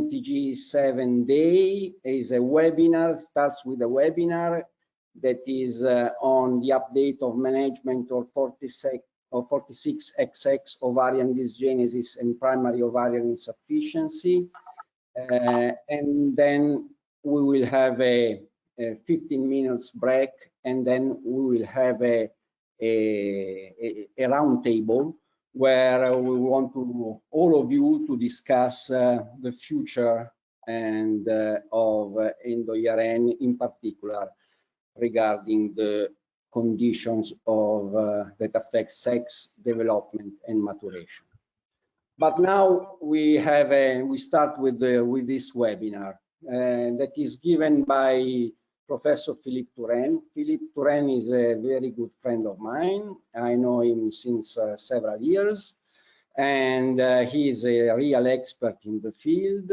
27 day is a webinar, starts with a webinar that is on the update of management of 46XX ovarian dysgenesis and primary ovarian insufficiency. And then we will have a 15 minutes break, and then we will have a round table where we want to all of you to discuss the future and of Endo-ERN, in particular regarding the conditions of that affect sex development and maturation. But now we start with this webinar that is given by Professor Philippe Touraine. Philippe Touraine is a very good friend of mine. I know him since several years, and he is a real expert in the field.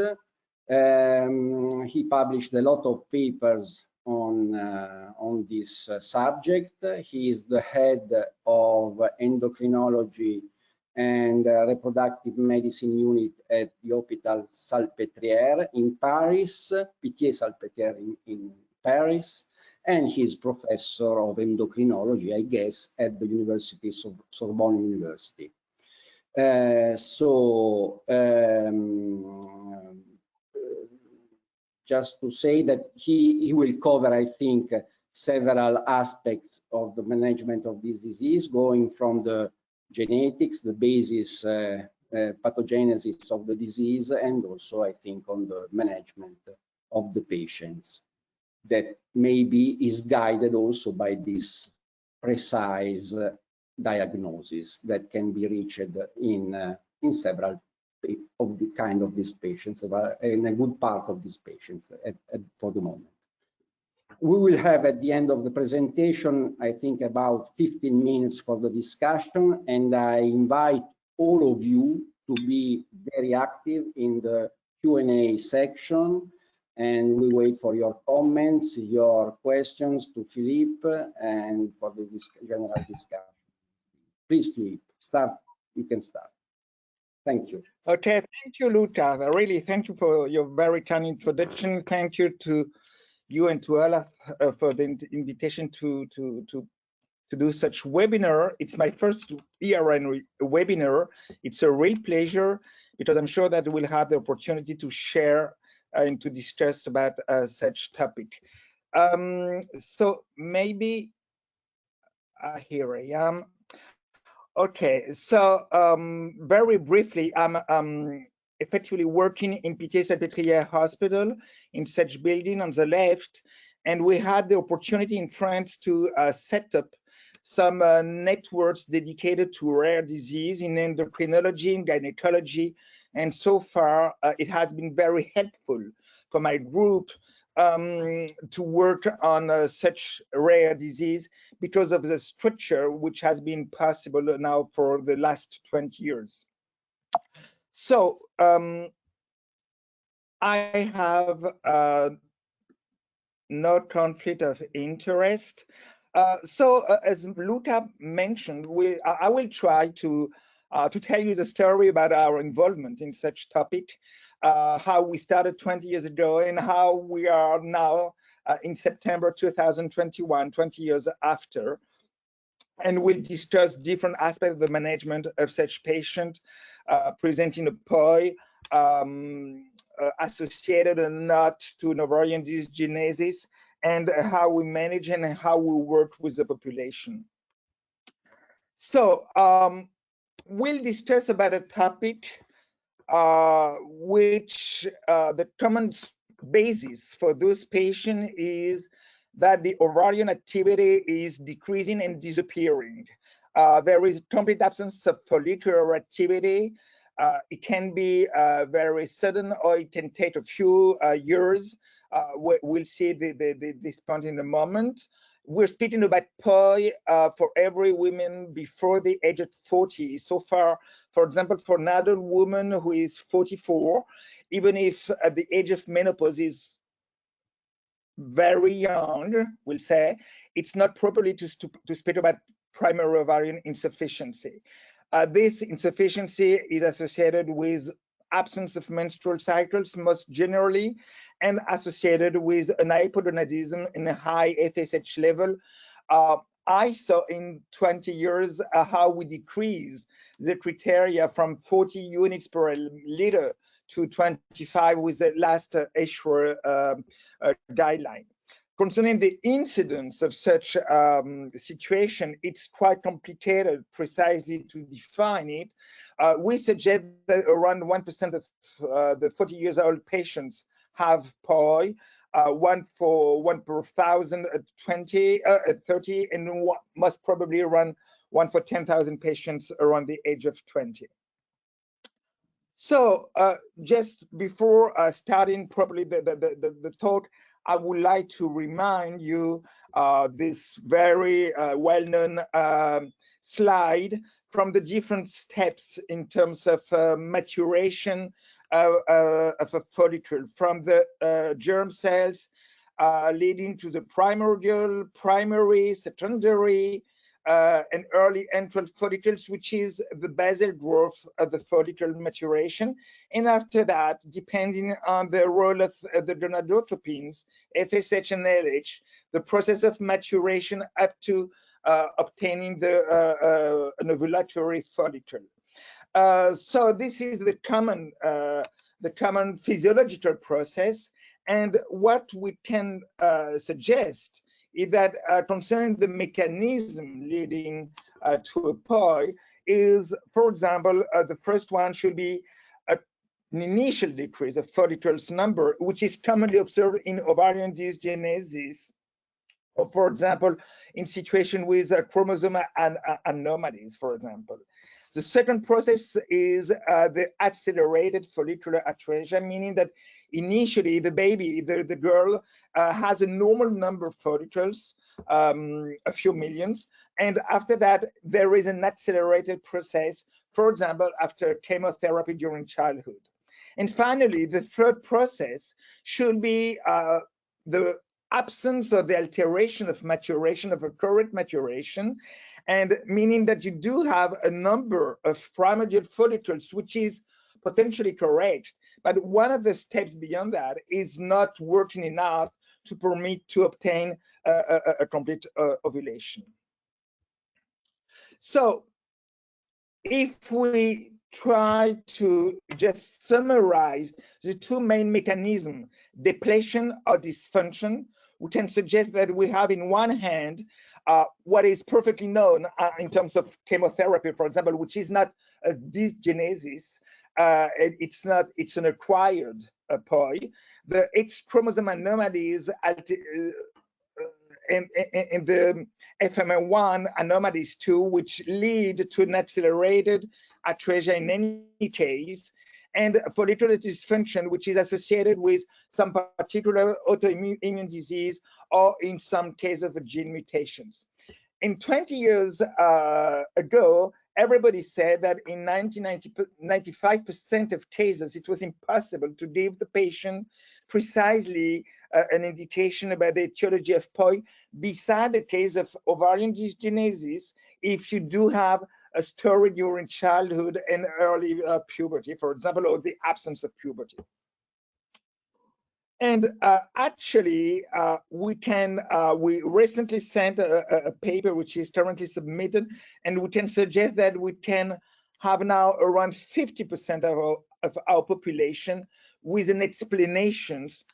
He published a lot of papers on this subject. He is the head of endocrinology and reproductive medicine unit at the Hôpital Salpêtrière in Paris, Pitié-Salpêtrière in Paris, and he's professor of endocrinology, I guess, at the University of Sorbonne University. Just to say that he will cover, I think, several aspects of the management of this disease, going from the genetics, the basis pathogenesis of the disease, and also, I think, on the management of the patients, that maybe is guided also by this precise diagnosis that can be reached in several of the kind of these patients, in a good part of these patients for the moment. We will have at the end of the presentation, I think, about 15 minutes for the discussion, and I invite all of you to be very active in the Q&A section, and we wait for your comments, your questions to Philippe, and for the general discussion. Please, Philippe, start. You can start. Thank you. Okay, thank you, Luca. Really, thank you for your very kind introduction. Thank you to you and to Ella for the invitation to do such webinar. It's my first ERN webinar. It's a real pleasure, because I'm sure that we'll have the opportunity to share and to discuss about such topic. So maybe here I am. Okay, so very briefly, I'm effectively working in Pitié-Salpêtrière Hospital in such building on the left, and we had the opportunity in France to set up some networks dedicated to rare disease in endocrinology and gynecology, and so far it has been very helpful for my group to work on such rare disease because of the structure which has been possible now for the last 20 years. So I have no conflict of interest. As Luca mentioned, I will try to tell you the story about our involvement in such topic, how we started 20 years ago and how we are now in September 2021, 20 years after. And we'll discuss different aspects of the management of such patient presenting a POI associated or not to an ovarian dysgenesis, and how we manage and how we work with the population. So we'll discuss about a topic which the common basis for those patients is that the ovarian activity is decreasing and disappearing. There is complete absence of follicular activity. It can be very sudden, or it can take a few years. We'll see this point in a moment. We're speaking about POI for every woman before the age of 40. So far, for example, for an adult woman who is 44, even if at the age of menopause is very young, we'll say, it's not properly to speak about primary ovarian insufficiency. This insufficiency is associated with absence of menstrual cycles most generally, and associated with an hypogonadism and a high FSH level. I saw in 20 years how we decrease the criteria from 40 units per liter to 25 with the last ESHRE guideline. Concerning the incidence of such situation, it's quite complicated precisely to define it. We suggest that around 1% of the 40 years old patients have POI, one per 1,000 at 30, and most probably around 1 for 10,000 patients around the age of 20. So just before starting properly the talk, I would like to remind you this very well-known slide from the different steps in terms of maturation of a follicle, from the germ cells leading to the primordial, primary, secondary, and early antral follicles, which is the basal growth of the follicle maturation. And after that, depending on the role of the gonadotropins, FSH and LH, the process of maturation up to obtaining the an ovulatory follicle. So this is the common physiological process, and what we can suggest is that concerning the mechanism leading to a POI is, for example, the first one should be an initial decrease of follicles number, which is commonly observed in ovarian dysgenesis, or for example, in situation with chromosome anomalies, for example. The second process is the accelerated follicular atresia, meaning that initially the baby, the girl, has a normal number of follicles, a few millions, and after that there is an accelerated process, for example, after chemotherapy during childhood. And finally, the third process should be the absence or the alteration of maturation, of a current maturation, and meaning that you do have a number of primordial follicles which is potentially correct, but one of the steps beyond that is not working enough to permit to obtain a complete ovulation. So if we try to just summarize the two main mechanisms, depletion or dysfunction, we can suggest that we have in one hand what is perfectly known in terms of chemotherapy, for example, which is not a dysgenesis, it's an acquired POI. The X chromosome anomalies and the FMR1 anomalies too, which lead to an accelerated atresia in any case, and follicular dysfunction, which is associated with some particular autoimmune disease or in some cases of gene mutations. In 20 years ago, everybody said that in 95% of cases, it was impossible to give the patient precisely an indication about the etiology of POI, beside the case of ovarian dysgenesis, if you do have a story during childhood and early puberty, for example, or the absence of puberty. And actually, we recently sent a paper which is currently submitted, and we can suggest that we can have now around 50% of our population with an explanations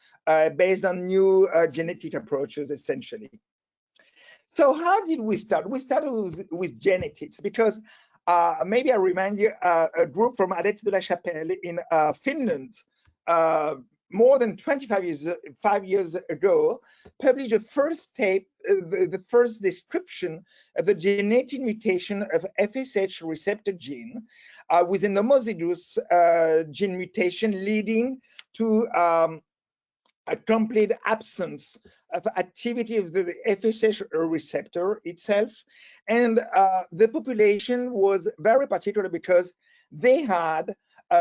based on new genetic approaches, essentially. So how did we start? We started with genetics because maybe I remind you, a group from Alex de la Chapelle in Finland, more than 25 years ago, published the first the first description of the genetic mutation of FSH receptor gene with an homozygous gene mutation leading to a complete absence of activity of the FSH receptor itself. And the population was very particular because they had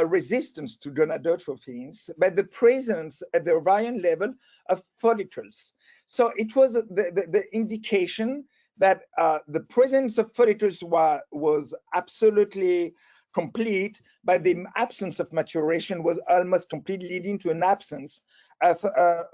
resistance to gonadotropins, but the presence at the ovarian level of follicles. So it was the indication that the presence of follicles was absolutely complete, but the absence of maturation was almost complete, leading to an absence of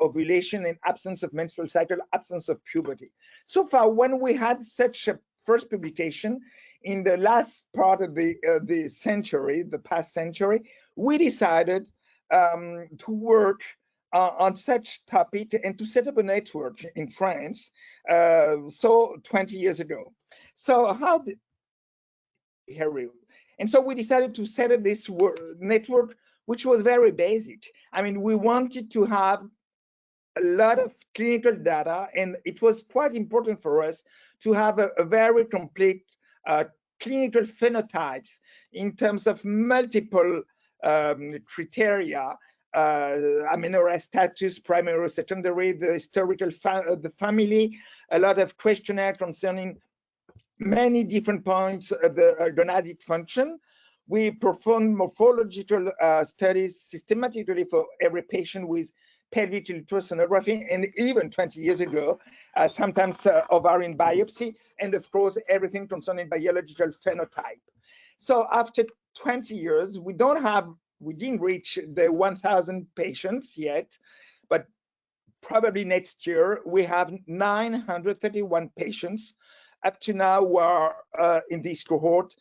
ovulation and absence of menstrual cycle, absence of puberty. So far, when we had such a first publication in the last part of the century, the past century, we decided to work on such topic and to set up a network in France, so 20 years ago. So how did and so we decided to set up this network, which was very basic. I mean, we wanted to have a lot of clinical data, and it was quite important for us to have a very complete clinical phenotypes in terms of multiple criteria, amenorrhea status, primary, secondary, the historical the family, a lot of questionnaire concerning many different points of the gonadic function. We performed morphological studies systematically for every patient with pelvic ultrasonography, and even 20 years ago, sometimes ovarian biopsy, and of course, everything concerning biological phenotype. So after 20 years, we didn't reach the 1,000 patients yet, but probably next year, we have 931 patients up to now were in this cohort,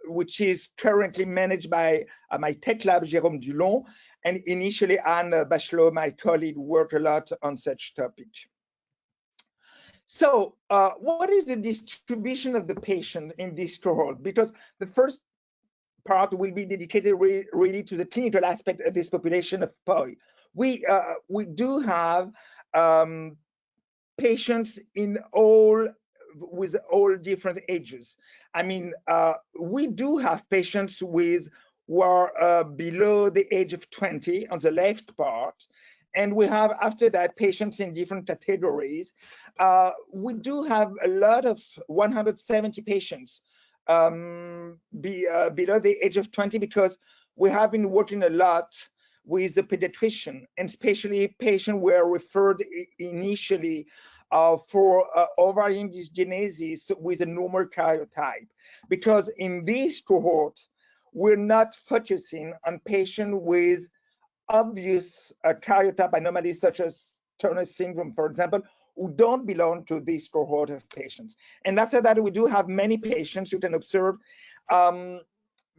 which is currently managed by my tech lab, Jérôme Dulon, and initially Anne Bachelot, my colleague, worked a lot on such topic. So what is the distribution of the patient in this cohort? Because the first part will be dedicated really to the clinical aspect of this population of POI. We do have patients with all different ages. I mean, we do have patients who are below the age of 20 on the left part, and we have after that patients in different categories. We do have a lot of 170 patients below the age of 20 because we have been working a lot with the pediatrician, and especially patients were referred initially for ovarian dysgenesis with a normal karyotype, because in this cohort, we're not focusing on patients with obvious karyotype anomalies such as Turner syndrome, for example, who don't belong to this cohort of patients. And after that, we do have many patients you can observe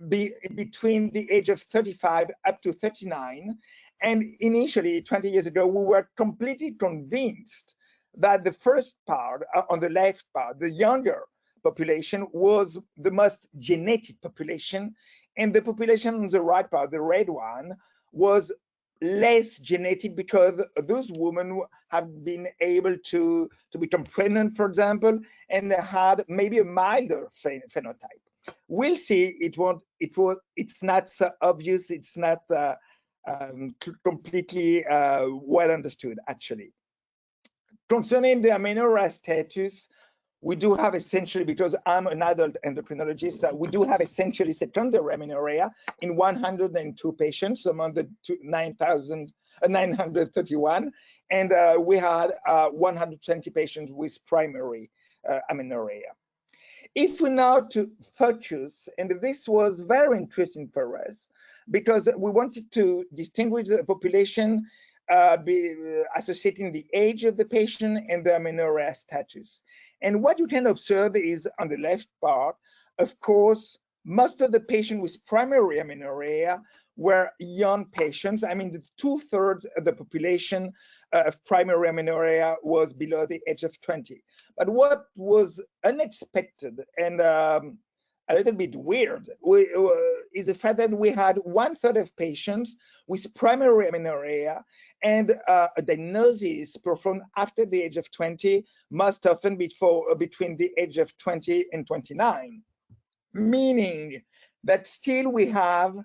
between the age of 35 up to 39. And initially, 20 years ago, we were completely convinced that the first part, on the left part, the younger population, was the most genetic population, and the population on the right part, the red one, was less genetic because those women have been able to become pregnant, for example, and had maybe a milder phenotype. We'll see. It's not so obvious. It's not completely well understood, actually. Concerning the amenorrhea status, we do have essentially, because I'm an adult endocrinologist, we do have essentially secondary amenorrhea in 102 patients among the 931, and we had 120 patients with primary amenorrhea. If we now to focus, and this was very interesting for us, because we wanted to distinguish the population associating the age of the patient and the amenorrhea status. And what you can observe is on the left part, of course, most of the patients with primary amenorrhea were young patients. I mean, 2/3 of the population of primary amenorrhea was below the age of 20. But what was unexpected and a little bit weird is the fact that we had 1/3 of patients with primary amenorrhea and a diagnosis performed after the age of 20, most often between the age of 20 and 29, meaning that still we have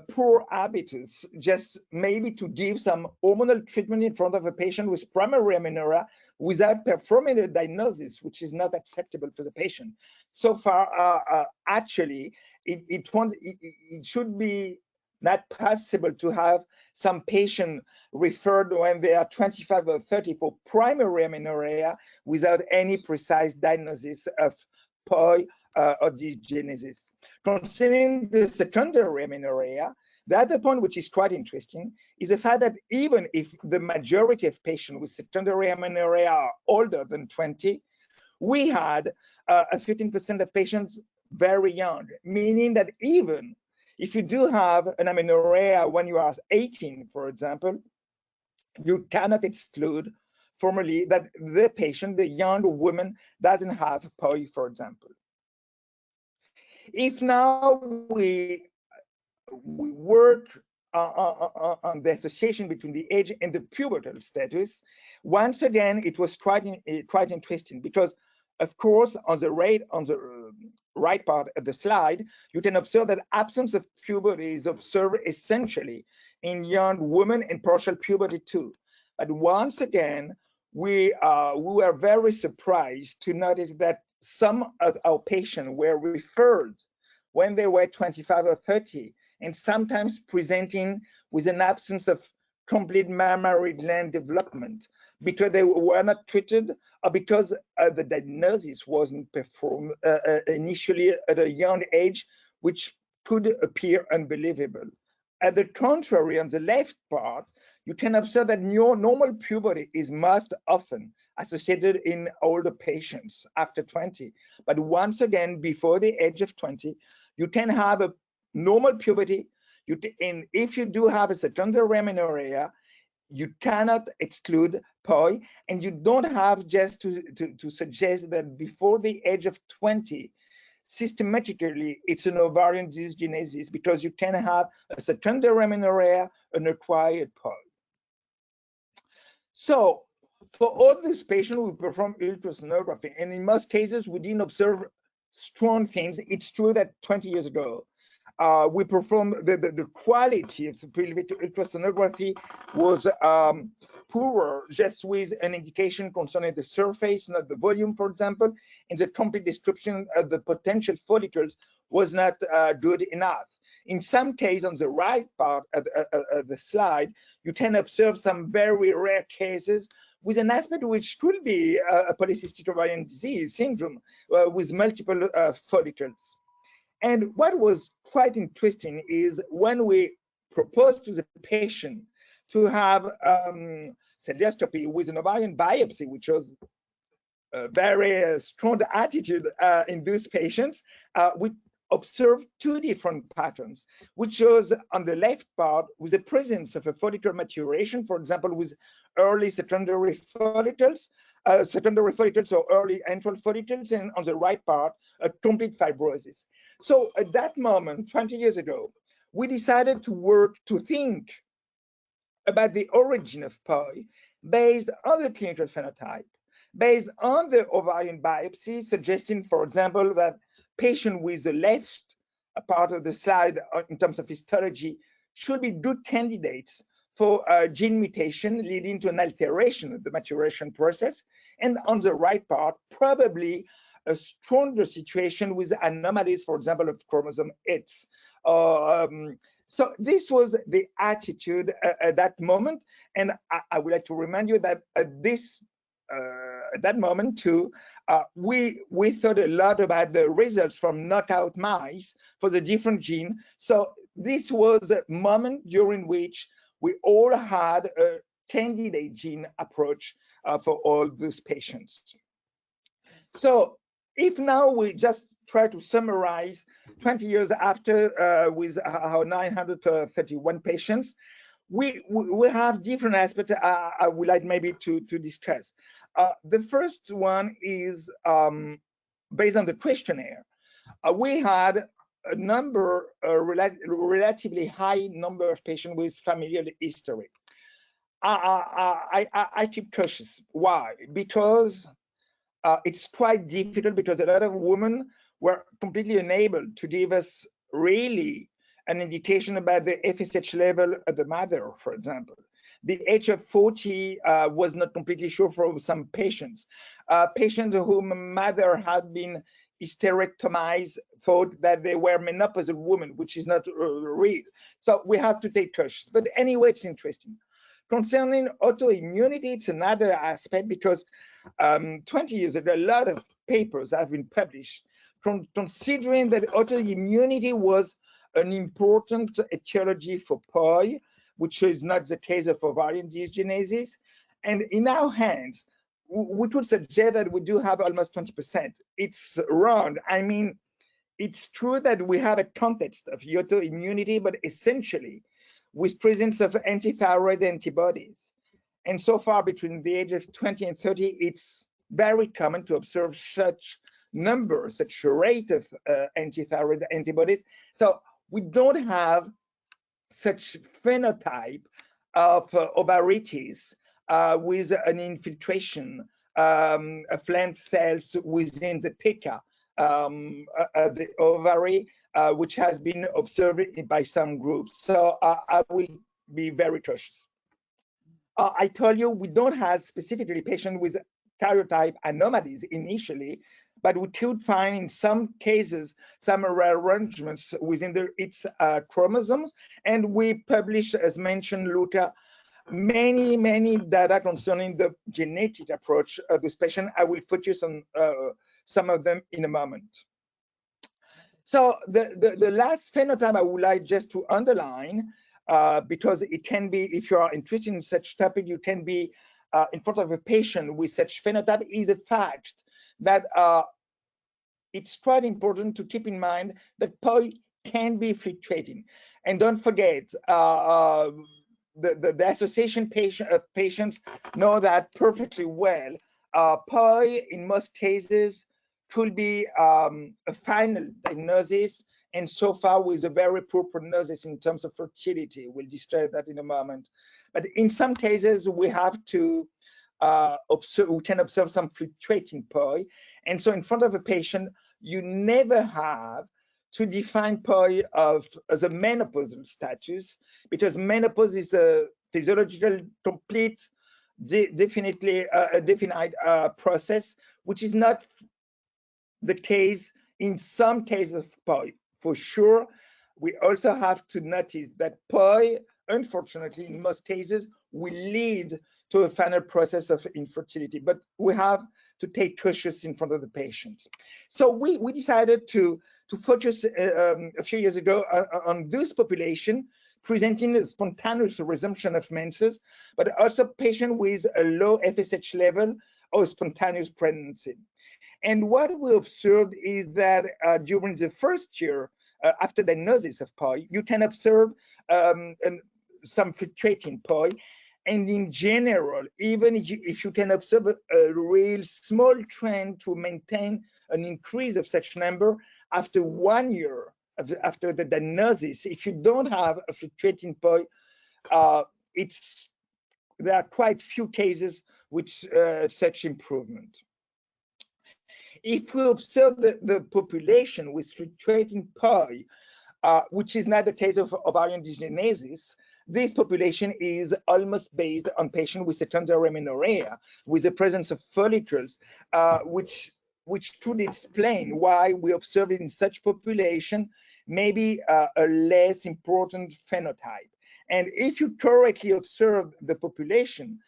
poor habitus, just maybe to give some hormonal treatment in front of a patient with primary amenorrhea without performing a diagnosis, which is not acceptable for the patient. So far, actually, it should be not possible to have some patient referred when they are 25 or 30 for primary amenorrhea without any precise diagnosis of POI Dysgenesis. Concerning the secondary amenorrhea, the other point which is quite interesting is the fact that even if the majority of patients with secondary amenorrhea are older than 20, we had a 15% of patients very young, meaning that even if you do have an amenorrhea when you are 18, for example, you cannot exclude formally that the patient, the young woman, doesn't have POI, for example. If now we work on the association between the age and the pubertal status, once again, it was quite interesting because, of course, on the right part of the slide, you can observe that absence of puberty is observed essentially in young women and partial puberty too. But once again, we were very surprised to notice that some of our patients were referred when they were 25 or 30, and sometimes presenting with an absence of complete mammary gland development because they were not treated or because the diagnosis wasn't performed initially at a young age, which could appear unbelievable. At the contrary, on the left part, you can observe that normal puberty is most often associated in older patients after 20. But once again, before the age of 20, you can have a normal puberty. And if you do have a secondary amenorrhea, you cannot exclude POI, and you don't have just to suggest that before the age of 20, systematically it's an ovarian dysgenesis, because you can have a secondary amenorrhea, an acquired POI. So for all these patients, we perform ultrasonography, and in most cases we didn't observe strong things. It's true that 20 years ago we performed the quality of the pelvic ultrasonography was poorer, just with an indication concerning the surface, not the volume, for example, and the complete description of the potential follicles was not good enough. In some cases, on the right part of the slide, you can observe some very rare cases with an aspect which could be a polycystic ovarian disease syndrome with multiple follicles. And what was quite interesting is when we proposed to the patient to have cystoscopy with an ovarian biopsy, which was a very strong attitude in these patients, we observed two different patterns, which was on the left part with the presence of a follicular maturation, for example, with early secondary follicles or early antral follicles, and on the right part, a complete fibrosis. So at that moment, 20 years ago, we decided to think about the origin of POI based on the clinical phenotype, based on the ovarian biopsy, suggesting, for example, that patient with the left part of the slide in terms of histology should be good candidates for a gene mutation leading to an alteration of the maturation process, and on the right part, probably a stronger situation with anomalies, for example, of chromosome X. So this was the attitude at that moment, and I would like to remind you that at that moment too, we thought a lot about the results from knockout mice for the different gene. So this was a moment during which we all had a candidate gene approach for all these patients. So if now we just try to summarize 20 years after with our 931 patients, we have different aspects I would like maybe to discuss. The first one is based on the questionnaire. We had a number, relatively high number of patients with familial history. I keep cautious. Why? Because it's quite difficult, because a lot of women were completely unable to give us really an indication about the FSH level of the mother, for example. The age of 40 was not completely sure for some patients. Patients whom mother had been hysterectomized thought that they were menopausal women, which is not real. So we have to take cautious. But anyway, it's interesting. Concerning autoimmunity, it's another aspect, because 20 years ago, a lot of papers have been published considering that autoimmunity was an important etiology for POI, which is not the case of ovarian dysgenesis. And in our hands, we could suggest that we do have almost 20%. It's wrong. I mean, it's true that we have a context of autoimmunity, but essentially with presence of antithyroid antibodies. And so far, between the age of 20 and 30, it's very common to observe such numbers, such a rate of antithyroid antibodies. So we don't have such phenotype of ovaritis with an infiltration of length cells within the theca, the ovary, which has been observed by some groups. So I will be very cautious. I told you we don't have specifically patients with karyotype anomalies initially, but we could find in some cases some rearrangements within its chromosomes. And we published, as mentioned, Luca, many data concerning the genetic approach of this patient. I will focus on some of them in a moment. So the last phenotype I would like just to underline, because it can be, if you are interested in such topic, you can be in front of a patient with such phenotype, is the fact that it's quite important to keep in mind that POI can be fluctuating. And don't forget, the association patients know that perfectly well. POI, in most cases, could be a final diagnosis, and so far with a very poor prognosis in terms of fertility. We'll describe that in a moment. But in some cases, we have to we can observe some fluctuating POI. And so in front of a patient, you never have to define POI as a menopausal status, because menopause is a physiological, complete, definitely a definite process, which is not the case in some cases of POI. For sure, we also have to notice that POI, unfortunately, in most cases, will lead to a final process of infertility, but we have to take cautious in front of the patients. So we decided to focus a few years ago on this population, presenting a spontaneous resumption of menses, but also patients with a low FSH level or spontaneous pregnancy. And what we observed is that during the first year after diagnosis of POI, you can observe some fluctuating POI. And in general, even if you can observe a real small trend to maintain an increase of such number after 1 year after the diagnosis, if you don't have a fluctuating POI, there are quite few cases with such improvement. If we observe the population with fluctuating POI, which is not the case of ovarian dysgenesis, this population is almost based on patients with secondary amenorrhea, with the presence of follicles, which could explain why we observe in such population maybe a less important phenotype. And if you correctly observe the population,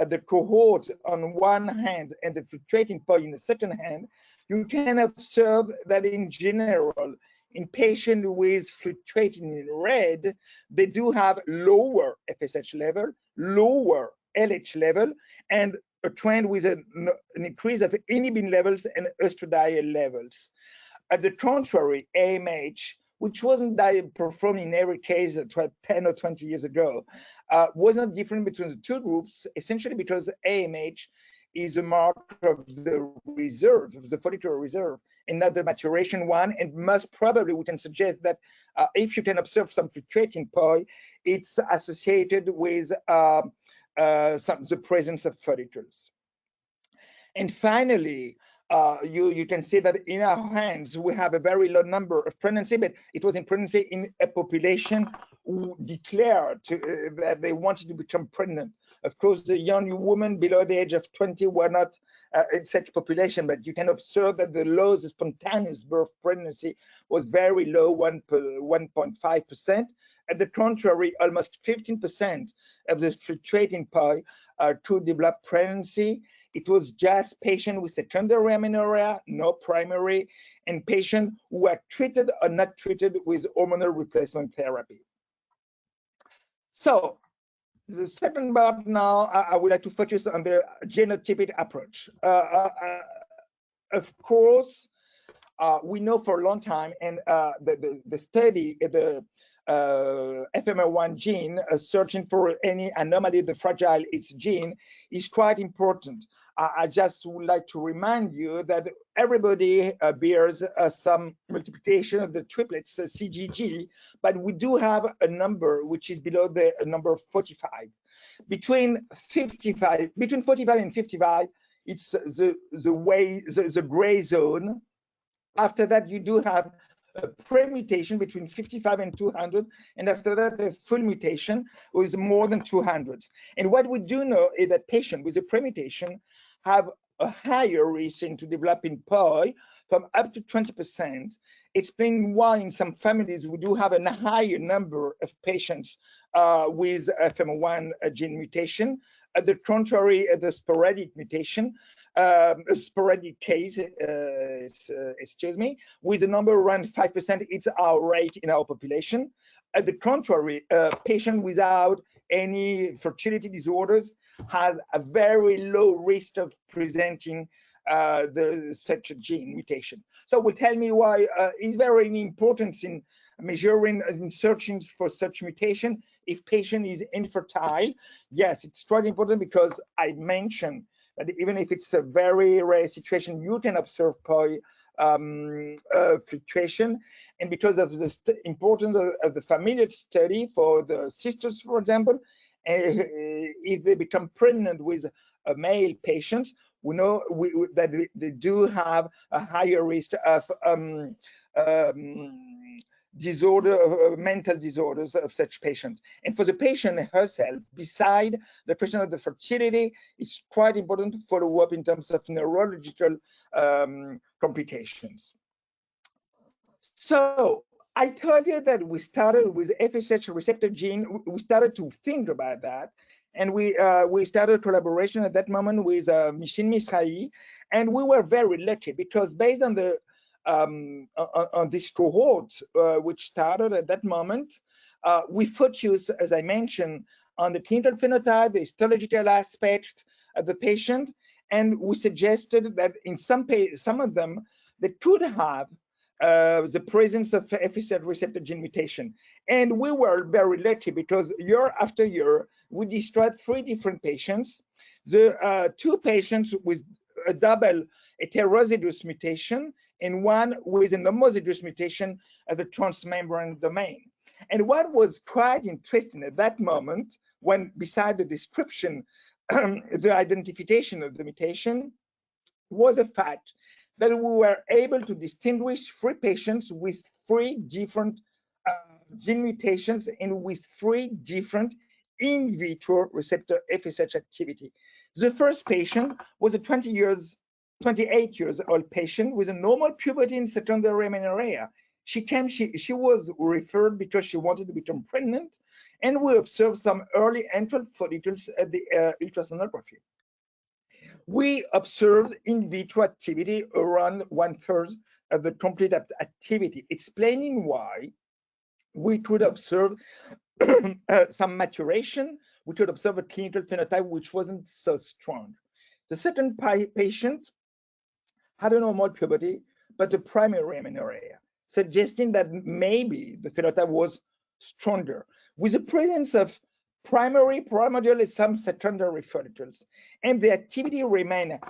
the cohort on one hand and the fluctuating POI in the second hand, you can observe that in general, in patients with fluctuating in red, they do have lower FSH level, lower LH level, and a trend with an increase of inhibin levels and estradiol levels. At the contrary, AMH, which wasn't performed in every case 10 or 20 years ago, was not different between the two groups, essentially because AMH is a marker of the reserve, of the follicular reserve, and not the maturation one. And most probably we can suggest that if you can observe some fluctuating POI, it's associated with the presence of follicles. And finally, you can see that in our hands, we have a very low number of pregnancy, but it was in pregnancy in a population who declared that they wanted to become pregnant. Of course, the young women below the age of 20 were not in such population, but you can observe that the lowest spontaneous birth pregnancy was very low, 1.5%. At the contrary, almost 15% of the fluctuating POI to develop pregnancy. It was just patients with secondary amenorrhea, no primary, and patients who were treated or not treated with hormonal replacement therapy. So the second part now, I would like to focus on the genotypic approach. Of course, we know for a long time, and the study, the FMR1 gene, searching for any anomaly, the fragile its gene, is quite important. I just would like to remind you that everybody bears some multiplication of the triplets, CGG, but we do have a number which is below the number 45. Between 45 and 55, it's the gray zone. After that, you do have a pre-mutation between 55 and 200, and after that, a full mutation with more than 200. And what we do know is that patients with a pre-mutation have a higher risk into developing POI from up to 20%. Explaining why in some families we do have a higher number of patients with FMR1 gene mutation. At the contrary, the sporadic mutation, a sporadic case, excuse me, with a number around 5%, it's our rate in our population. At the contrary, a patient without any fertility disorders has a very low risk of presenting such a gene mutation. So will tell me why it's very important in measuring and searching for such mutation if patient is infertile. Yes, it's quite important because I mentioned that even if it's a very rare situation, you can observe POI fluctuation. And because of the importance of the familial study for the sisters, for example, if they become pregnant with a male patient, we know that they do have a higher risk of mental disorders of such patients. And for the patient herself, beside the question of the fertility, it's quite important to follow up in terms of neurological complications. So I told you that we started with FSH receptor gene. We started to think about that. And we started collaboration at that moment with Michin Misrahi. And we were very lucky because based on the on this cohort, which started at that moment, we focused, as I mentioned, on the clinical phenotype, the histological aspect of the patient, and we suggested that in some of them, they could have the presence of FSH receptor gene mutation. And we were very lucky because year after year, we described 3 different patients. The 2 patients with a double heterozygous mutation and 1 with an homozygous mutation of the transmembrane domain. And what was quite interesting at that moment, when beside the description, the identification of the mutation, was the fact that we were able to distinguish 3 patients with 3 different gene mutations and with 3 different in vitro receptor FSH activity. The first patient was a 28 years old patient with a normal puberty in secondary amenorrhea. She was referred because she wanted to become pregnant, and we observed some early antral follicles at the ultrasonography. We observed in vitro activity around 1/3 of the complete activity, explaining why we could observe some maturation. We could observe a clinical phenotype which wasn't so strong. The second patient had a normal puberty, but a primary amenorrhea, suggesting that maybe the phenotype was stronger, with the presence of primordial and some secondary follicles, and the activity remained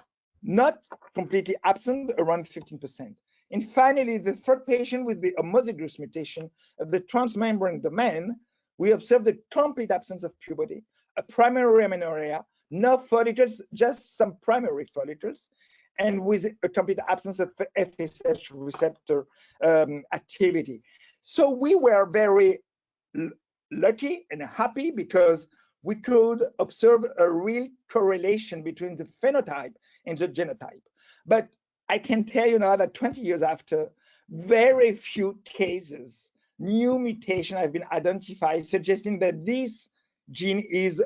not completely absent, around 15%. And finally, the third patient with the homozygous mutation of the transmembrane domain, we observed the complete absence of puberty, a primary amenorrhea, no follicles, just some primary follicles, and with a complete absence of FSH receptor activity. So we were very lucky and happy because we could observe a real correlation between the phenotype and the genotype. But I can tell you now that 20 years after, very few cases new mutations have been identified, suggesting that this gene is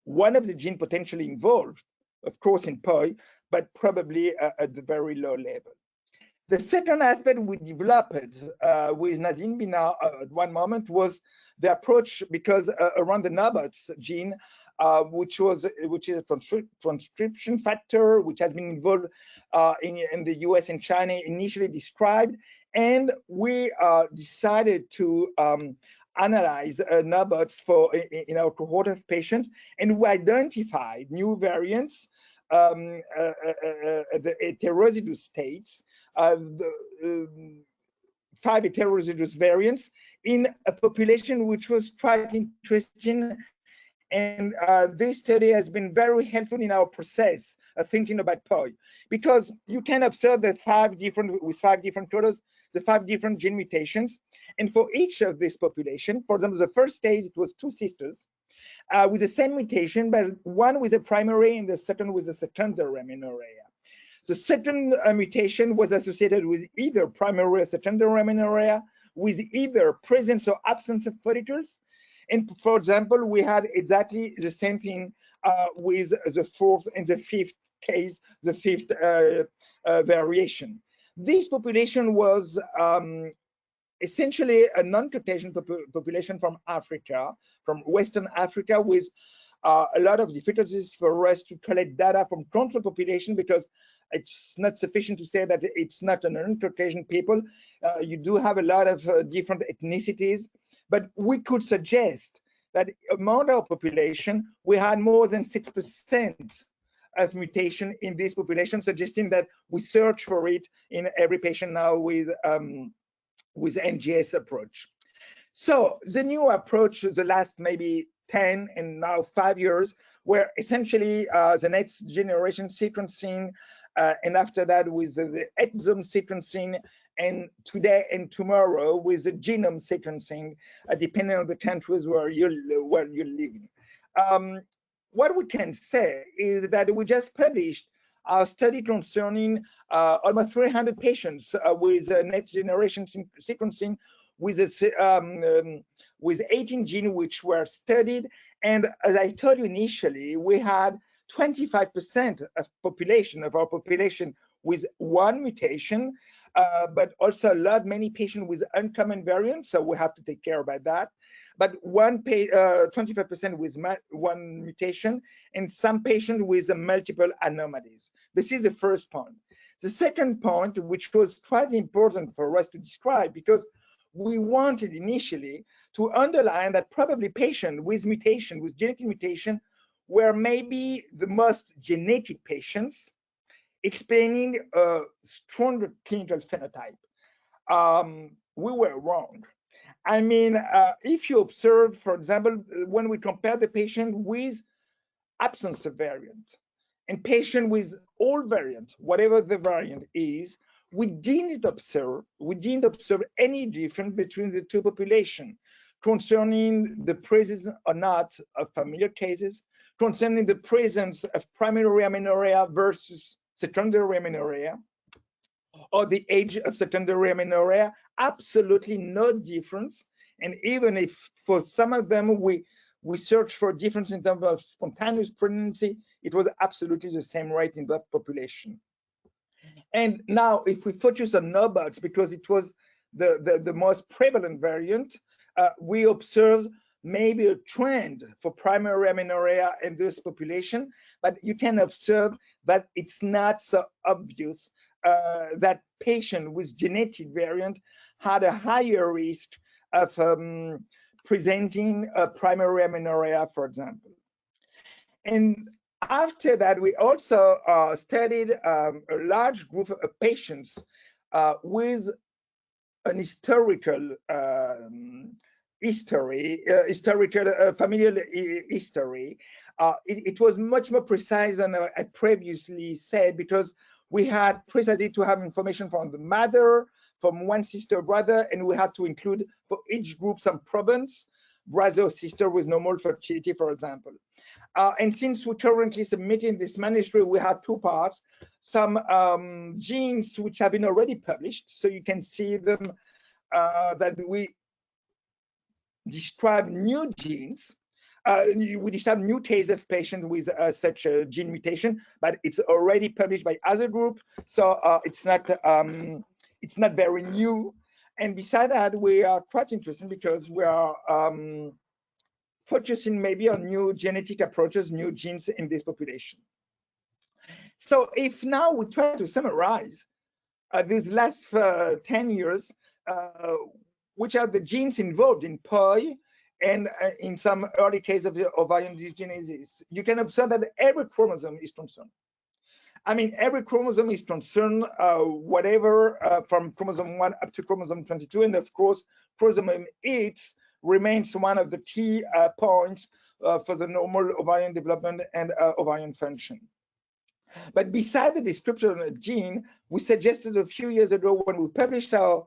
one of the genes potentially involved, of course, in POI, but probably at the very low level. The second aspect we developed with Nadine Bina at one moment was the approach, because around the NOBOTS gene, which is a transcription factor, which has been involved in the US and China, initially described, and we decided to analyze NOBOTS in our cohort of patients, and we identified new variants, the heterozygous states, the 5 heterozygous variants in a population which was quite interesting. And this study has been very helpful in our process of thinking about POI, because you can observe that 5 different colors, the 5 different gene mutations. And for each of this population, for example, the first case, it was 2 sisters with the same mutation, but one with a primary and the second with a secondary amenorrhea. The second mutation was associated with either primary or secondary amenorrhea, with either presence or absence of follicles. And for example, we had exactly the same thing with the 4th and the 5th case, the 5th variation. This population was essentially a non-Caucasian population from Africa, from Western Africa, with a lot of difficulties for us to collect data from control population, because it's not sufficient to say that it's not a non-Caucasian people. You do have a lot of different ethnicities, but we could suggest that among our population, we had more than 6% of mutation in this population, suggesting that we search for it in every patient now with NGS approach. So the new approach, the last maybe 10 and now 5 years, were essentially the next generation sequencing, and after that with the exome sequencing, and today and tomorrow with the genome sequencing, depending on the countries where you're living. What we can say is that we just published a study concerning almost 300 patients with next generation sequencing with 18 genes which were studied. And as I told you initially, we had 25% of our population with 1 mutation, but also many patients with uncommon variants, so we have to take care about that. But 25% with 1 mutation, and some patients with multiple anomalies. This is the first point. The second point, which was quite important for us to describe, because we wanted initially to underline that probably patients with mutation, with genetic mutation, were maybe the most genetic patients, explaining a stronger clinical phenotype. We were wrong. I mean, if you observe, for example, when we compare the patient with absence of variant and patient with all variant, whatever the variant is, we didn't observe any difference between the 2 populations concerning the presence or not of familial cases, concerning the presence of primary amenorrhea versus secondary amenorrhea, or the age of secondary amenorrhea. Absolutely no difference. And even if for some of them we searched for difference in terms of spontaneous pregnancy, it was absolutely the same rate in that population. And now if we focus on NOBOTS, because it was the most prevalent variant, we observed maybe a trend for primary amenorrhea in this population, but you can observe that it's not so obvious that patient with genetic variant had a higher risk of presenting a primary amenorrhea, for example. And after that, we also studied a large group of patients with an historical familial history. It was much more precise than I previously said, because we had precisely to have information from the mother, from 1 sister or brother, and we had to include for each group some province, brother or sister with normal fertility, for example. And since we're currently submitting this manuscript, we have 2 parts, some genes which have been already published, so you can see them, that we describe new genes. We describe new cases of patients with such a gene mutation, but it's already published by other groups, so it's not very new. And beside that, we are quite interested because we are focusing maybe on new genetic approaches, new genes in this population. So if now we try to summarize these last 10 years, which are the genes involved in POI and in some early case of the ovarian dysgenesis, you can observe that every chromosome is concerned. I mean, every chromosome is concerned, whatever from chromosome 1 up to chromosome 22, and of course, chromosome 8 remains one of the key points for the normal ovarian development and ovarian function. But beside the description of the gene, we suggested a few years ago when we published our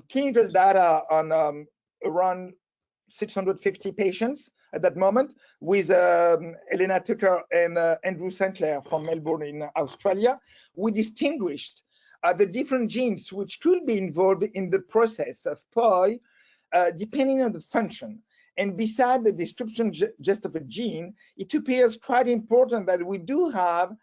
clinical data on around 650 patients at that moment with Elena Tucker and Andrew Sinclair from Melbourne in Australia. We distinguished the different genes which could be involved in the process of POI depending on the function. And beside the description just of a gene, it appears quite important that we do have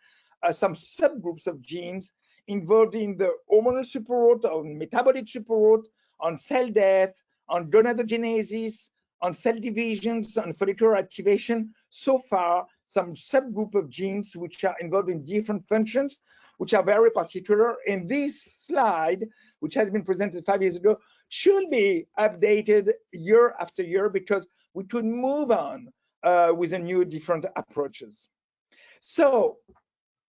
some subgroups of genes involved in the hormonal support, on metabolic support, on cell death, on gonadogenesis, on cell divisions, on follicular activation. So far, some subgroup of genes which are involved in different functions, which are very particular. And this slide, which has been presented 5 years ago, should be updated year after year because we could move on with a new different approaches. So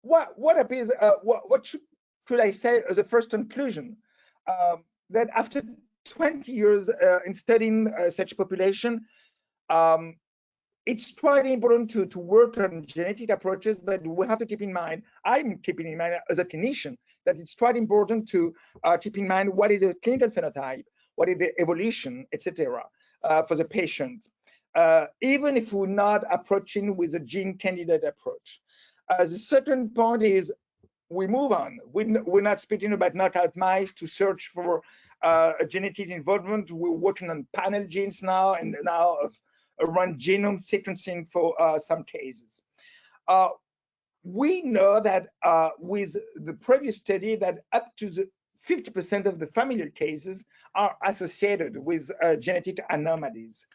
what appears, what could I say as a first conclusion? That after 20 years in studying such population, it's quite important to work on genetic approaches, but we have to keep in mind, I'm keeping in mind as a clinician, that it's quite important to keep in mind what is the clinical phenotype, what is the evolution, etc., for the patient, even if we're not approaching with a gene candidate approach. The second point is we move on. We're not speaking about knockout mice to search for a genetic involvement. We're working on panel genes now, and now around genome sequencing for some cases. We know that with the previous study that up to 50% of the familial cases are associated with genetic anomalies.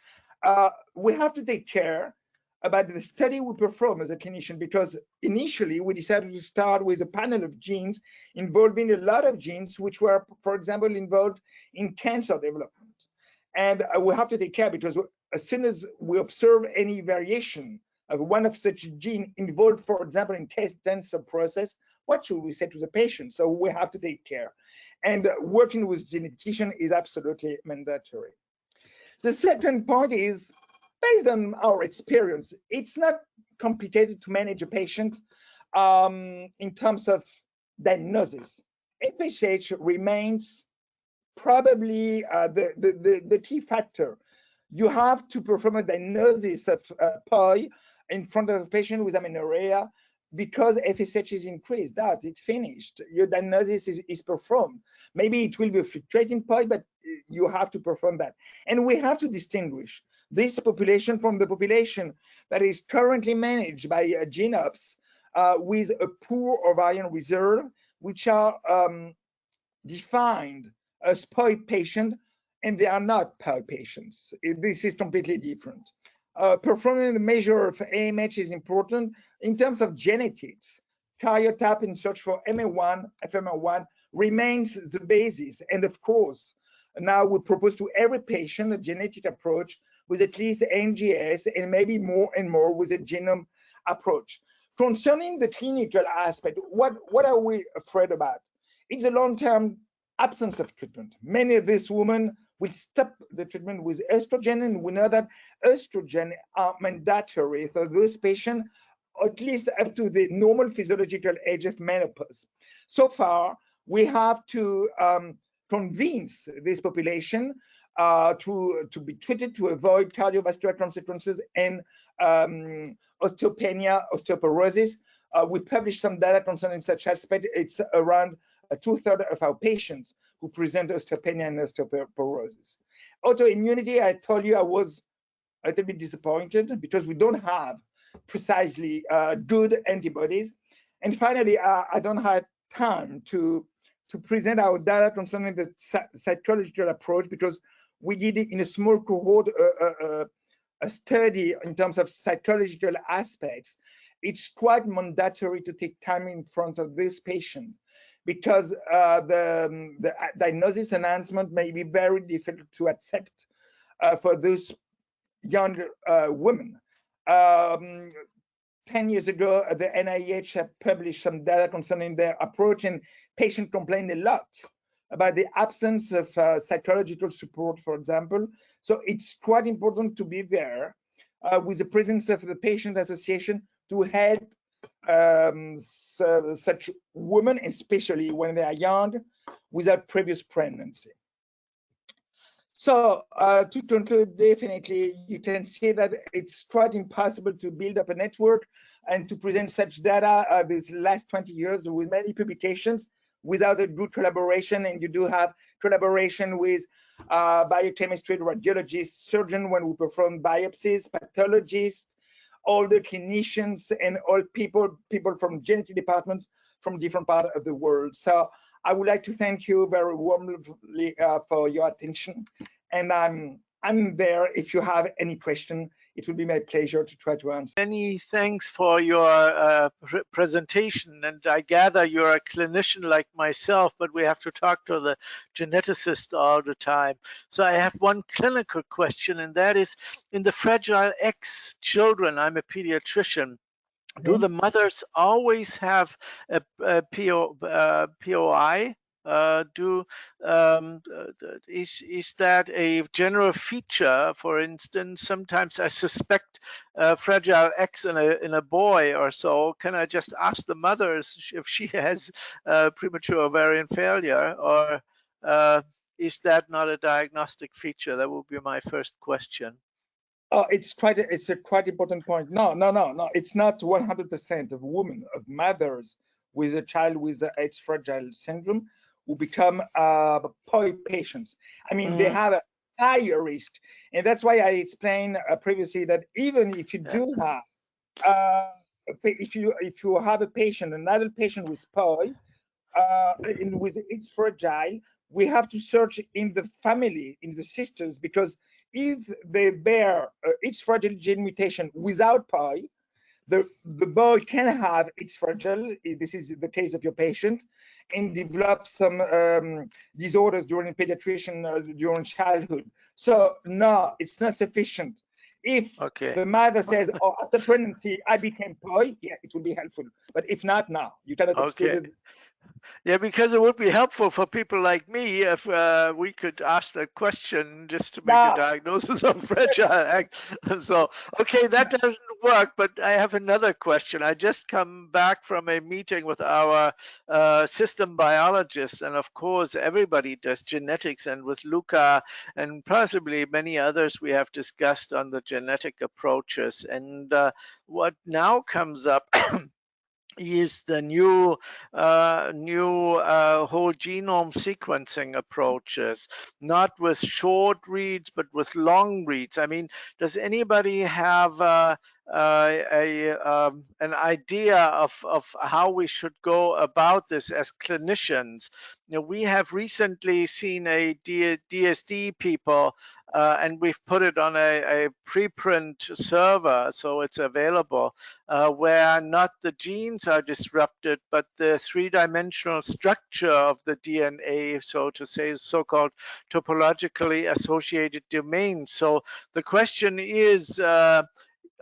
We have to take care about the study we perform as a clinician, because initially we decided to start with a panel of genes involving a lot of genes which were, for example, involved in cancer development. And we have to take care, because as soon as we observe any variation of one of such gene involved, for example, in cancer process, what should we say to the patient? So we have to take care. And working with genetician is absolutely mandatory. The second point is, based on our experience, it's not complicated to manage a patient in terms of diagnosis. FSH remains probably the key factor. You have to perform a diagnosis of POI in front of a patient with amenorrhea, because FSH is increased. That it's finished. Your diagnosis is performed. Maybe it will be a fluctuating POI, but you have to perform that. And we have to distinguish this population from the population that is currently managed by GENOPS with a poor ovarian reserve, which are defined as POI patient, and they are not POI patients. This is completely different. Performing the measure of AMH is important. In terms of genetics, karyotype in search for MA1, FMR1 remains the basis. And of course, now we propose to every patient a genetic approach with at least NGS, and maybe more and more with a genome approach. Concerning the clinical aspect, what are we afraid about? It's a long-term absence of treatment. Many of these women will stop the treatment with estrogen, and we know that estrogen are mandatory for those patients at least up to the normal physiological age of menopause. So far, we have to convince this population to be treated to avoid cardiovascular consequences and osteopenia, osteoporosis. We published some data concerning such aspect. It's around 2/3 of our patients who present osteopenia and osteoporosis. Autoimmunity, I told you I was a little bit disappointed because we don't have precisely good antibodies. And finally, I don't have time to present our data concerning the psychological approach, because we did it in a small cohort, a study in terms of psychological aspects. It's quite mandatory to take time in front of this patient, because the diagnosis announcement may be very difficult to accept for those young women. 10 years ago, the NIH had published some data concerning their approach, and patients complained a lot about the absence of psychological support, for example. So it's quite important to be there with the presence of the patient association to help such women, especially when they are young, without previous pregnancy. So to conclude, definitely you can see that it's quite impossible to build up a network and to present such data these last 20 years with many publications without a good collaboration. And you do have collaboration with biochemistry, radiologists, surgeons when we perform biopsies, pathologists, all the clinicians, and all people from genetic departments from different parts of the world. So I would like to thank you very warmly for your attention, and I'm there if you have any question. It will be my pleasure to try to answer. Many thanks for your presentation, and I gather you're a clinician like myself, but we have to talk to the geneticist all the time. So I have one clinical question, and that is, in the Fragile X children, I'm a pediatrician, do the mothers always have a POI? Is that a general feature? For instance, sometimes I suspect Fragile X in a boy or so. Can I just ask the mother if she has premature ovarian failure, or is that not a diagnostic feature? That would be my first question. Oh, it's a quite important point. No. It's not 100% of women, of mothers with a child with the X fragile syndrome who become POI patients. I mean, they have a higher risk, and that's why I explained previously that even if you do have, if you have a patient, an adult patient with POI, with X fragile, we have to search in the family, in the sisters, because if they bear X fragile gene mutation without POI, the boy can have X fragile, this is the case of your patient, and develop some disorders during pediatrician, during childhood. So no, it's not sufficient. If the mother says, oh, after pregnancy, I became POI, yeah, it will be helpful. But if not, no, you cannot exclude it. Yeah, because it would be helpful for people like me if we could ask that question just to make a diagnosis of Fragile X. So, okay, that doesn't work, but I have another question. I just come back from a meeting with our system biologist, and of course, everybody does genetics, and with Luca and possibly many others we have discussed on the genetic approaches. And what now comes up is the new whole genome sequencing approaches, not with short reads but with long reads. I mean, does anybody have an idea of how we should go about this as clinicians? You know, we have recently seen a DSD people, and we've put it on a preprint server, so it's available, where not the genes are disrupted, but the three-dimensional structure of the DNA, so to say, so-called topologically associated domains. So the question is,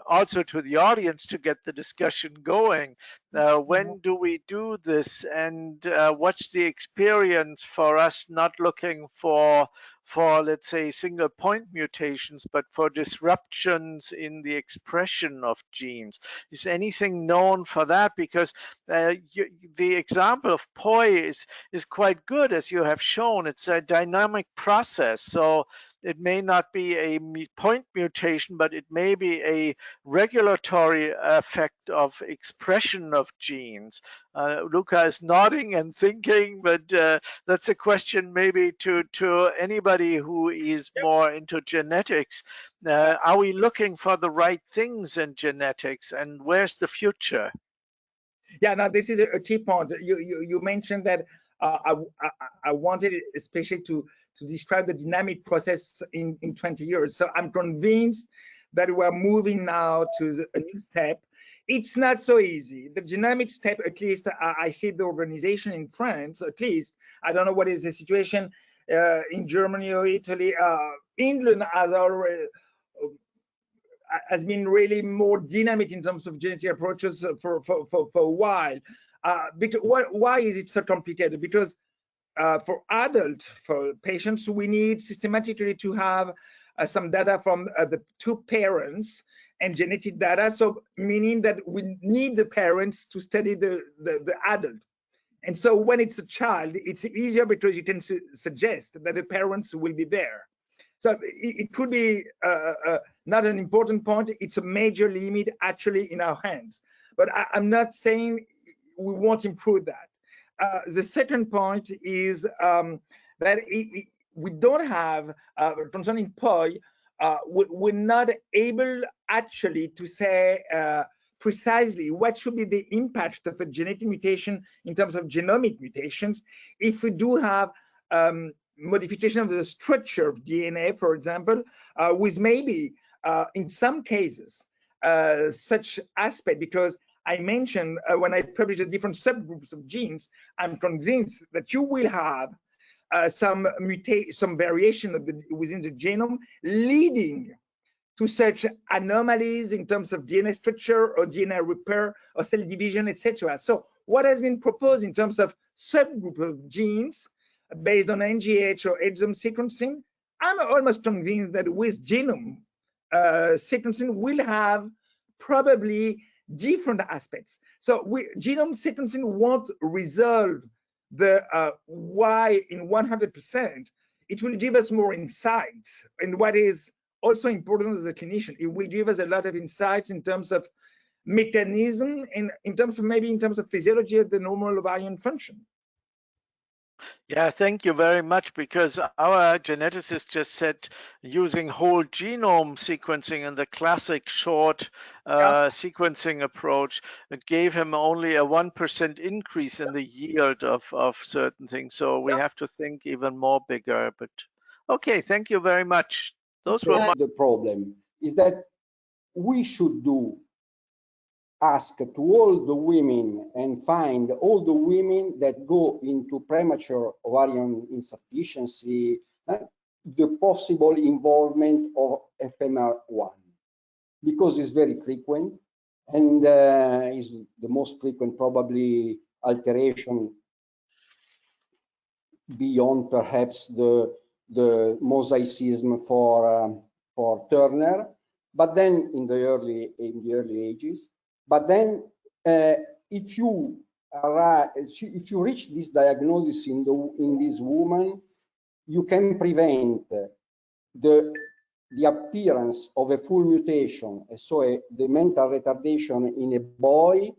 also to the audience to get the discussion going, when do we do this, and what's the experience for us not looking for let's say single point mutations, but for disruptions in the expression of genes? Is anything known for that? Because the example of POI is quite good, as you have shown. It's a dynamic process, so it may not be a point mutation, but it may be a regulatory effect of expression of genes. Luca is nodding and thinking, but that's a question maybe to anybody who is more into genetics. Are we looking for the right things in genetics, and where's the future? Yeah, now this is a key point. You mentioned that I wanted especially to describe the dynamic process in 20 years. So I'm convinced that we're moving now to a new step. It's not so easy. The dynamic step, at least I see the organization in France, at least, I don't know what is the situation in Germany or Italy. England has been really more dynamic in terms of genetic approaches for a while. Because why is it so complicated? Because for patients, we need systematically to have some data from the two parents and genetic data. So meaning that we need the parents to study the adult. And so when it's a child, it's easier because you can suggest that the parents will be there. So it could be not an important point. It's a major limit actually in our hands. But I'm not saying we won't improve that. The second point is that we don't have, concerning POI, we're not able actually to say precisely what should be the impact of a genetic mutation in terms of genomic mutations if we do have modification of the structure of DNA, for example, with maybe in some cases such aspect, because I mentioned when I published the different subgroups of genes, I'm convinced that you will have some variation of within the genome leading to such anomalies in terms of DNA structure or DNA repair or cell division, etc. So what has been proposed in terms of subgroup of genes based on NGH or exome sequencing, I'm almost convinced that with genome sequencing will have probably different aspects. So genome sequencing won't resolve the why in 100%. It will give us more insights. And what is also important as a clinician, it will give us a lot of insights in terms of mechanism and in terms of physiology of the normal ovarian function. Yeah, thank you very much, because our geneticist just said using whole genome sequencing and the classic short sequencing approach, it gave him only a 1% increase in the yield of certain things. So we have to think even more bigger. But okay, thank you very much. Those were the problem is that we should ask to all the women and find all the women that go into premature ovarian insufficiency, the possible involvement of FMR1, because it's very frequent and is the most frequent probably alteration beyond perhaps the mosaicism for Turner, but then in the early ages. But then, if you reach this diagnosis in this woman, you can prevent the appearance of a full mutation, so the mental retardation in a boy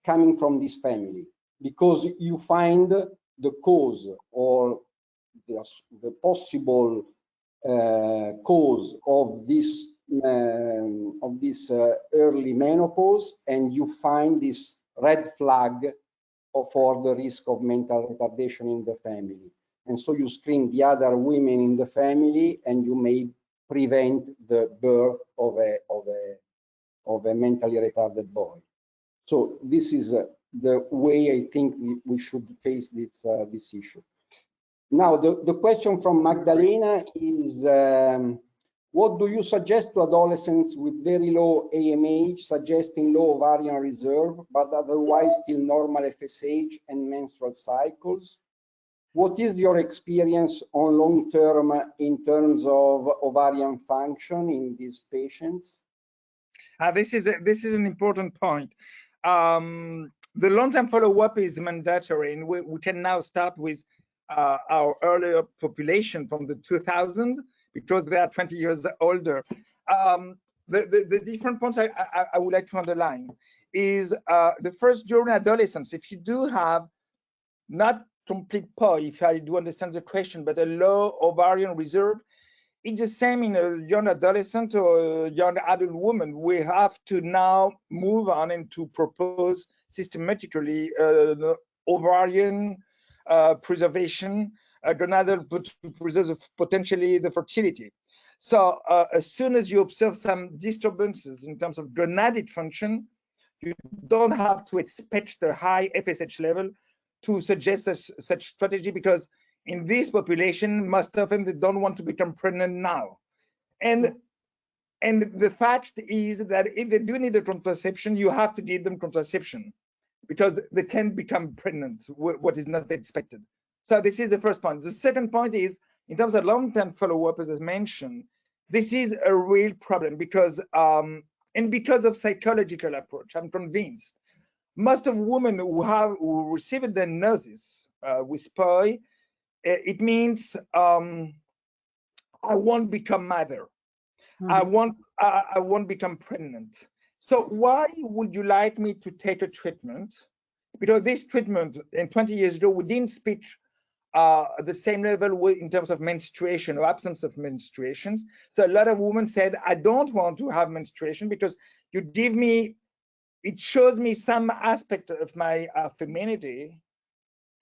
coming from this family, because you find the cause or the possible cause of this early menopause, and you find this red flag for the risk of mental retardation in the family. And so you screen the other women in the family, and you may prevent the birth of a mentally retarded boy. So this is the way I think we should face this issue. Now, the question from Magdalena is, what do you suggest to adolescents with very low AMH, suggesting low ovarian reserve, but otherwise still normal FSH and menstrual cycles? What is your experience on long term in terms of ovarian function in these patients? This is an important point. The long-term follow-up is mandatory, and we can now start with our earlier population from the 2000, because they are 20 years older. The different points I would like to underline is the first, during adolescence, if you do have not complete POI, if I do understand the question, but a low ovarian reserve, it's the same in a young adolescent or a young adult woman. We have to now move on and to propose systematically ovarian preservation, gonadal to preserve potentially the fertility. So as soon as you observe some disturbances in terms of gonadic function, you don't have to expect the high FSH level to suggest such strategy, because in this population, most often they don't want to become pregnant now. And the fact is that if they do need a contraception, you have to give them contraception, because they can become pregnant, what is not expected. So this is the first point. The second point is, in terms of long-term follow-up, as I mentioned, this is a real problem, because and because of psychological approach, I'm convinced most of women who receive a diagnosis with POI, it means I won't become mother. Mm-hmm. I won't become pregnant. So why would you like me to take a treatment? Because this treatment, in 20 years ago, we didn't speak the same level in terms of menstruation or absence of menstruations. So a lot of women said, I don't want to have menstruation because you give me, it shows me some aspect of my femininity,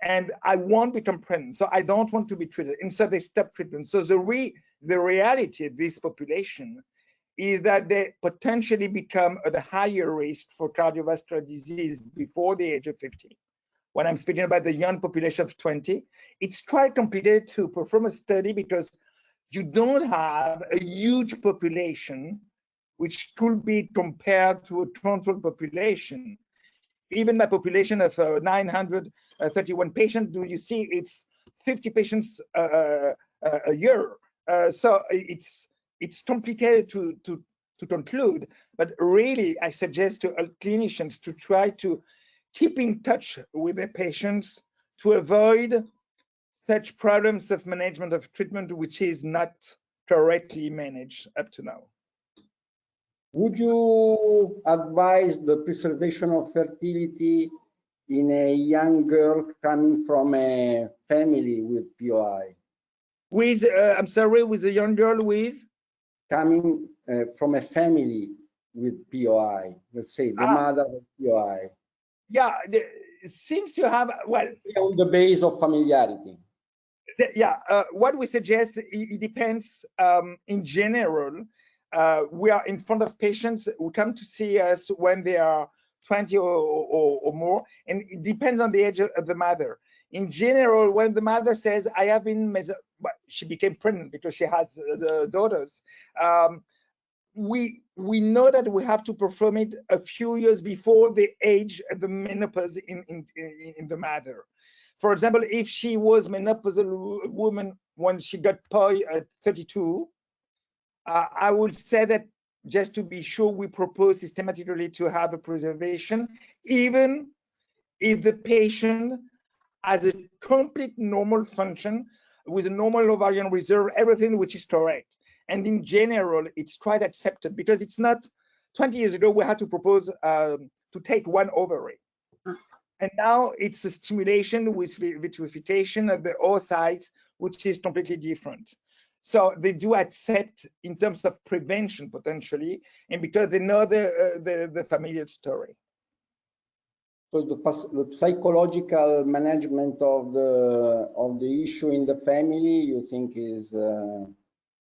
and I won't become pregnant, so I don't want to be treated. And so they stop treatment. So the reality of this population is that they potentially become at a higher risk for cardiovascular disease before the age of 50. When I'm speaking about the young population of 20, it's quite complicated to perform a study because you don't have a huge population which could be compared to a control population. Even my population of 931 patients, do you see it's 50 patients a year? So it's complicated to conclude, but really I suggest to clinicians to try to keep in touch with their patients to avoid such problems of management of treatment which is not correctly managed up to now. Would you advise the preservation of fertility in a young girl coming from a family with POI? With, I'm sorry, with a young girl with? Coming from a family with POI, let's say the mother of POI. Yeah, since you have, well, on the base of familiarity. Yeah, what we suggest, it depends. In general, we are in front of patients who come to see us when they are 20 or more, and it depends on the age of the mother. In general, when the mother says, I have been, well, she became pregnant because she has the daughters, we know that we have to perform it a few years before the age of the menopause in the mother. For example, if she was menopausal woman when she got POI at 32, I would say that just to be sure, we propose systematically to have a preservation, even if the patient has a complete normal function with a normal ovarian reserve, everything which is correct. And in general, it's quite accepted because it's not, 20 years ago, we had to propose to take one ovary. And now it's a stimulation with vitrification of the oocytes, which is completely different. So they do accept in terms of prevention potentially, and because they know the familial story. So the psychological management of the issue in the family, you think is?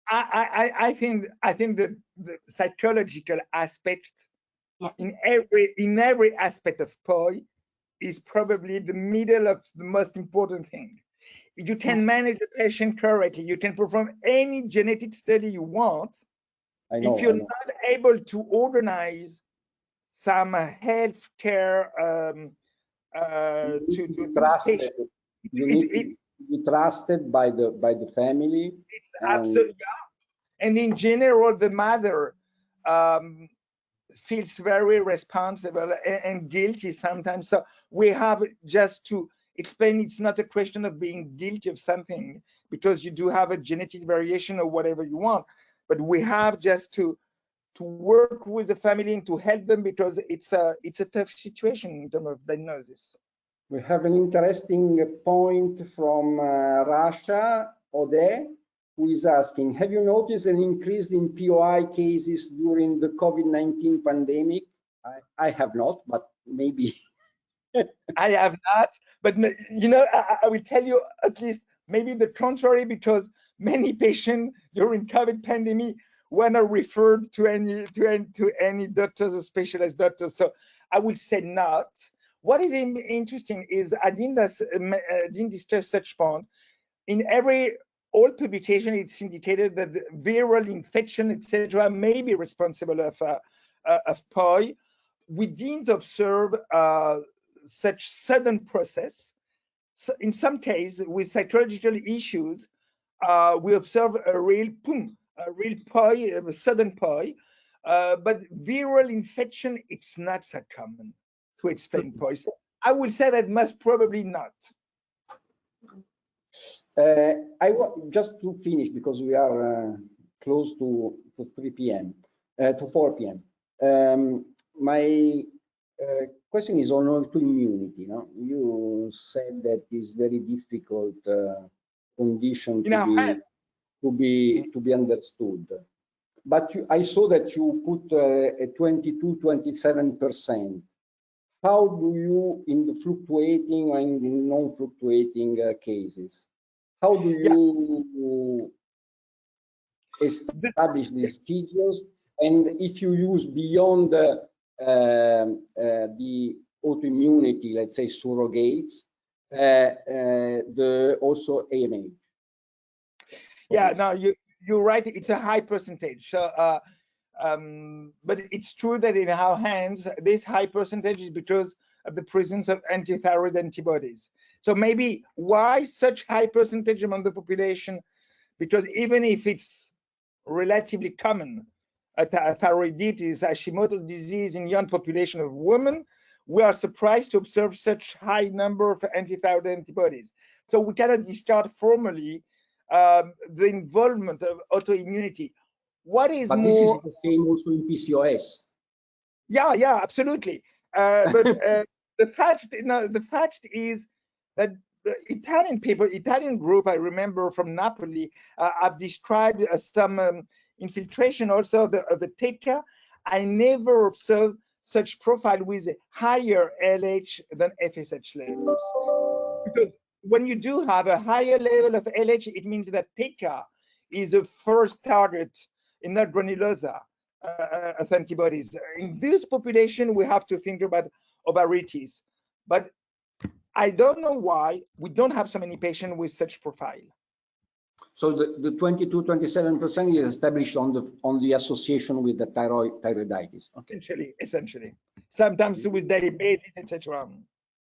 I think the psychological aspect in every aspect of POI is probably the middle of the most important thing. You can manage the patient correctly. You can perform any genetic study you want. If you're not able to organize some healthcare to trusted, you need to be trusted by the family. It's absolutely, yeah. And in general, the mother feels very responsible and guilty sometimes. So we have just to explain it's not a question of being guilty of something because you do have a genetic variation or whatever you want, but we have just to work with the family and to help them because it's a tough situation in terms of diagnosis. We have an interesting point from Russia, Ode, who is asking, have you noticed an increase in POI cases during the COVID-19 pandemic? I have not, but maybe. I have not, but you know, I will tell you at least maybe the contrary, because many patients during COVID pandemic were not referred to any doctors or specialized doctors. So I would say not. What is interesting is I didn't discuss such point. In all publication, it's indicated that the viral infection, etc., may be responsible of POI. We didn't observe such sudden process. So in some cases, with psychological issues, we observe a real POI, a sudden POI. But viral infection, it's not so common to explain POI. So I would say that most probably not. Just to finish, because we are close to 3 p.m. To 4 p.m. My question is on autoimmunity. No? You said that it's very difficult condition to be understood. But I saw that you put a 22-27%. How do you, in the fluctuating and in non-fluctuating cases, how do you establish these figures? And if you use beyond the autoimmunity, let's say surrogates, also AMH. Yeah, no, you're right. It's a high percentage. So, but it's true that in our hands, this high percentage is because of the presence of antithyroid antibodies. So maybe why such high percentage among the population? Because even if it's relatively common, thyroiditis, Hashimoto's disease in young population of women, we are surprised to observe such high number of antithyroid antibodies. So we cannot discard formally the involvement of autoimmunity. What is but more? This is the same also in PCOS. Yeah, absolutely. But the fact is that the Italian group, I remember from Napoli, I've described some infiltration also of the TECA. I never observed such profile with higher LH than FSH levels. Because when you do have a higher level of LH, it means that TECA is the first target in that granulosa of antibodies. In this population, we have to think about ovaritis. But I don't know why we don't have so many patients with such profile. So the 22-27% is established on the association with the thyroiditis. Okay. Essentially. Sometimes with diabetes, etc.